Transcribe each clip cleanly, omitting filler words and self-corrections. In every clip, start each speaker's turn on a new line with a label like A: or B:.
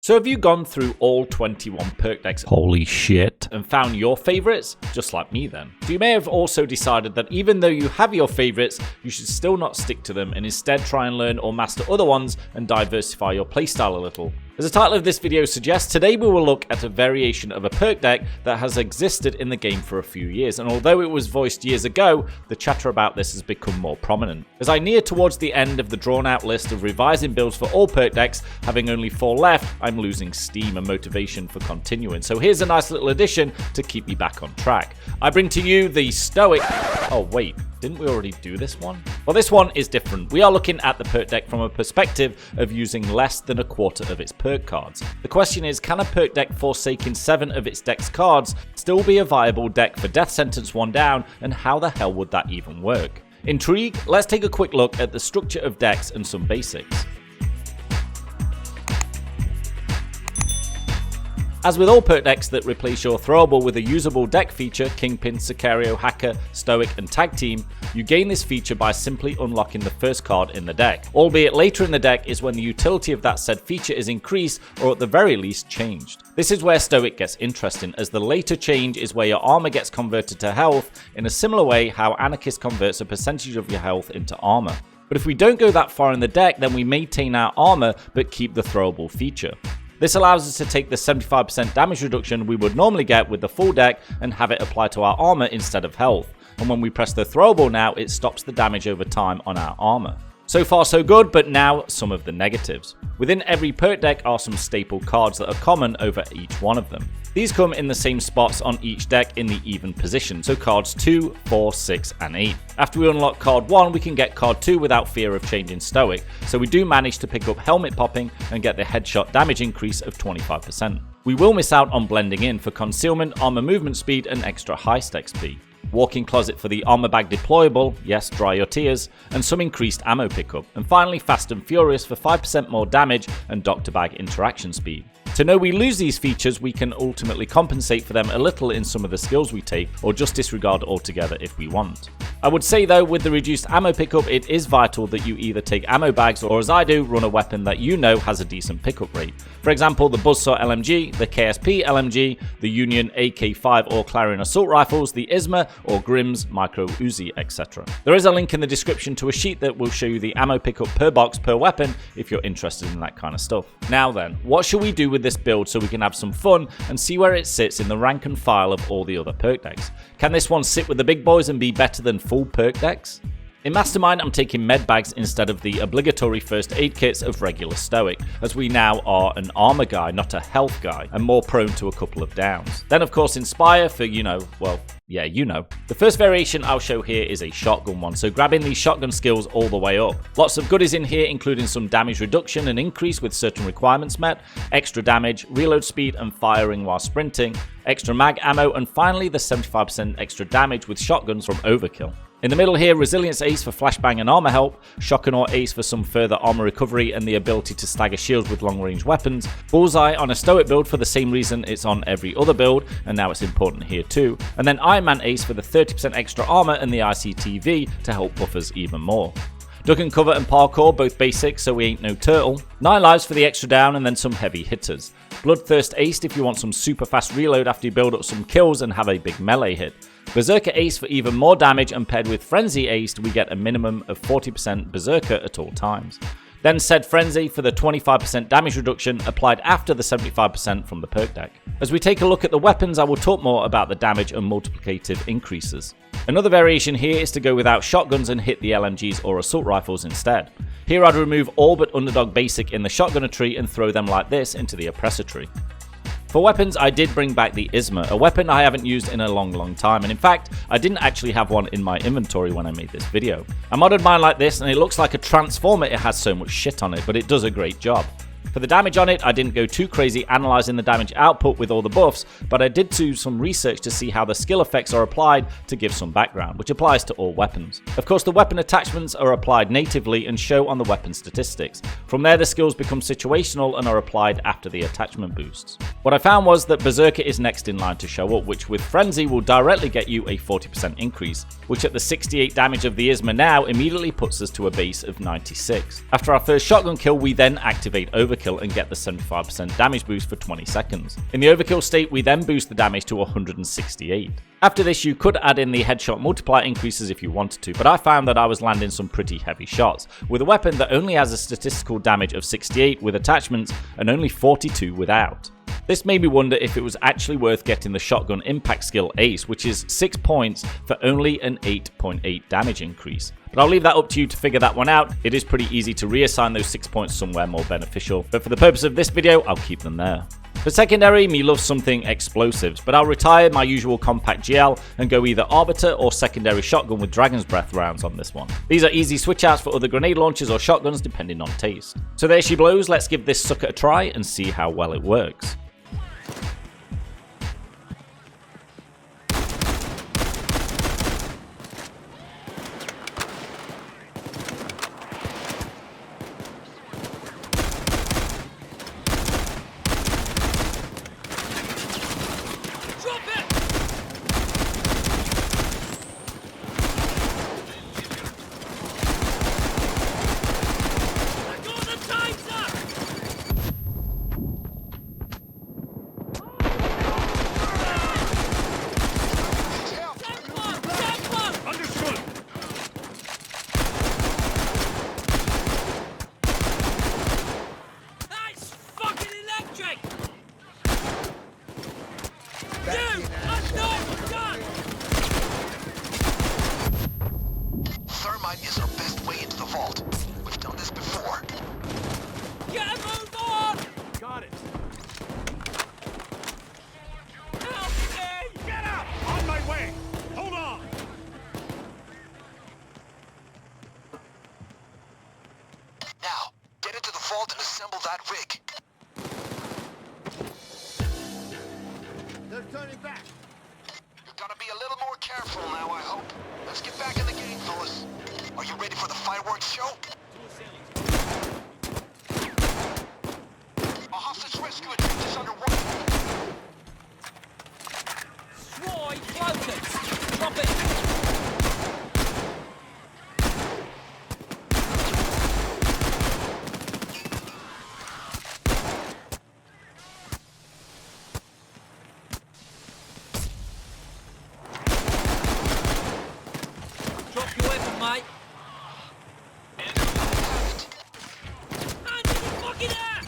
A: So have you gone through all 21 perk decks, holy shit, and found your favorites? Just like me then. So you may have also decided that even though you have your favorites, you should still not stick to them and instead try and learn or master other ones and diversify your playstyle a little. As the title of this video suggests, today we will look at a variation of a perk deck that has existed in the game for a few years, and although it was voiced years ago, the chatter about this has become more prominent. As I near towards the end of the drawn out list of revising builds for all perk decks, having only 4 left, I'm losing steam and motivation for continuing, so here's a nice little addition to keep me back on track. I bring to you the Stoic... Oh wait, didn't we already do this one? Well, this one is different. We are looking at the perk deck from a perspective of using less than a quarter of its perk cards. The question is, can a perk deck forsaking 7 of its deck's cards still be a viable deck for Death Sentence 1 down, and how the hell would that even work? Intrigued? Let's take a quick look at the structure of decks and some basics. As with all perk decks that replace your throwable with a usable deck feature, Kingpin, Sicario, Hacker, Stoic, and Tag Team, you gain this feature by simply unlocking the first card in the deck. Albeit later in the deck is when the utility of that said feature is increased or at the very least changed. This is where Stoic gets interesting, as the later change is where your armor gets converted to health in a similar way how Anarchist converts a percentage of your health into armor. But if we don't go that far in the deck, then we maintain our armor but keep the throwable feature. This allows us to take the 75% damage reduction we would normally get with the full deck and have it apply to our armor instead of health. And when we press the throwable now, it stops the damage over time on our armor. So far so good, but now some of the negatives. Within every perk deck are some staple cards that are common over each one of them. These come in the same spots on each deck in the even position, so cards 2, 4, 6 and 8. After we unlock card 1, we can get card 2 without fear of changing Stoic, so we do manage to pick up helmet popping and get the headshot damage increase of 25%. We will miss out on blending in for concealment, armor movement speed and extra heist XP. Walking closet for the armor bag deployable, yes, dry your tears, and some increased ammo pickup. And finally, Fast and Furious for 5% more damage and doctor bag interaction speed. To know we lose these features, we can ultimately compensate for them a little in some of the skills we take, or just disregard altogether if we want. I would say though, with the reduced ammo pickup, it is vital that you either take ammo bags or, as I do, run a weapon that you know has a decent pickup rate. For example, the Buzzsaw LMG, the KSP LMG, the Union AK-5 or Clarion assault rifles, the Izhma or Grimm's micro Uzi, etc. There is a link in the description to a sheet that will show you the ammo pickup per box per weapon if you're interested in that kind of stuff. Now then, what should we do with this build so we can have some fun and see where it sits in the rank and file of all the other perk decks? Can this one sit with the big boys and be better than full perk decks? In Mastermind, I'm taking med bags instead of the obligatory first aid kits of regular Stoic, as we now are an armor guy, not a health guy, and more prone to a couple of downs. Then of course Inspire for, yeah, you know. The first variation I'll show here is a shotgun one, so grabbing these shotgun skills all the way up. Lots of goodies in here, including some damage reduction and increase with certain requirements met, extra damage, reload speed and firing while sprinting, extra mag ammo, and finally the 75% extra damage with shotguns from overkill. In the middle here, Resilience Ace for flashbang and armor help, Shotgun Ace for some further armor recovery and the ability to stagger shields with long range weapons, Bullseye on a Stoic build for the same reason it's on every other build, and now it's important here too, and then Iron Man Ace for the 30% extra armor and the ICTV to help buff us even more. Duck and cover and parkour, both basic so we ain't no turtle. 9 lives for the extra down and then some heavy hitters. Bloodthirst Ace if you want some super fast reload after you build up some kills and have a big melee hit. Berserker Ace for even more damage, and paired with Frenzy Ace we get a minimum of 40% Berserker at all times. Then said Frenzy for the 25% damage reduction applied after the 75% from the perk deck. As we take a look at the weapons, I will talk more about the damage and multiplicative increases. Another variation here is to go without shotguns and hit the LMGs or assault rifles instead. Here I'd remove all but Underdog Basic in the Shotgunner tree and throw them like this into the Oppressor tree. For weapons, I did bring back the Izhma, a weapon I haven't used in a long time, and in fact, I didn't actually have one in my inventory when I made this video. I modded mine like this and it looks like a transformer, it has so much shit on it, but it does a great job. For the damage on it, I didn't go too crazy analysing the damage output with all the buffs, but I did do some research to see how the skill effects are applied to give some background, which applies to all weapons. Of course, the weapon attachments are applied natively and show on the weapon statistics. From there, the skills become situational and are applied after the attachment boosts. What I found was that Berserker is next in line to show up, which with Frenzy will directly get you a 40% increase, which at the 68 damage of the Izhma now immediately puts us to a base of 96. After our first shotgun kill, we then activate Overkill and get the 75% damage boost for 20 seconds. In the Overkill state, we then boost the damage to 168. After this, you could add in the headshot multiplier increases if you wanted to, but I found that I was landing some pretty heavy shots, with a weapon that only has a statistical damage of 68 with attachments and only 42 without. This made me wonder if it was actually worth getting the shotgun impact skill Ace, which is 6 points for only an 8.8 damage increase. But I'll leave that up to you to figure that one out. It is pretty easy to reassign those 6 points somewhere more beneficial, but for the purpose of this video, I'll keep them there. For secondary, me loves something explosives, but I'll retire my usual compact GL and go either Arbiter or secondary shotgun with Dragon's Breath rounds on this one. These are easy switch outs for other grenade launchers or shotguns depending on taste. So there she blows, let's give this sucker a try and see how well it works.
B: Thermite is our best way into the vault. We've done this before.
C: Get a move on!
D: Got it.
C: Help me!
D: Get up! On my way. Hold on.
B: Now, get into the vault and assemble that rig.
D: They're turning back.
B: You're gonna be a little more careful now, I hope. Let's get back in the game, fellas. Are you ready for the fireworks show? A hostage rescue attempt is underway.
C: Troy, focus! Drop it! Drop your weapon, mate. Hand in the fucking air!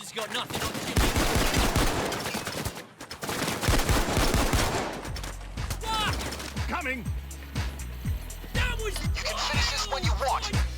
C: has got nothing on Jimmy. Fuck!
D: Coming!
C: That was
B: You can finish this when you want.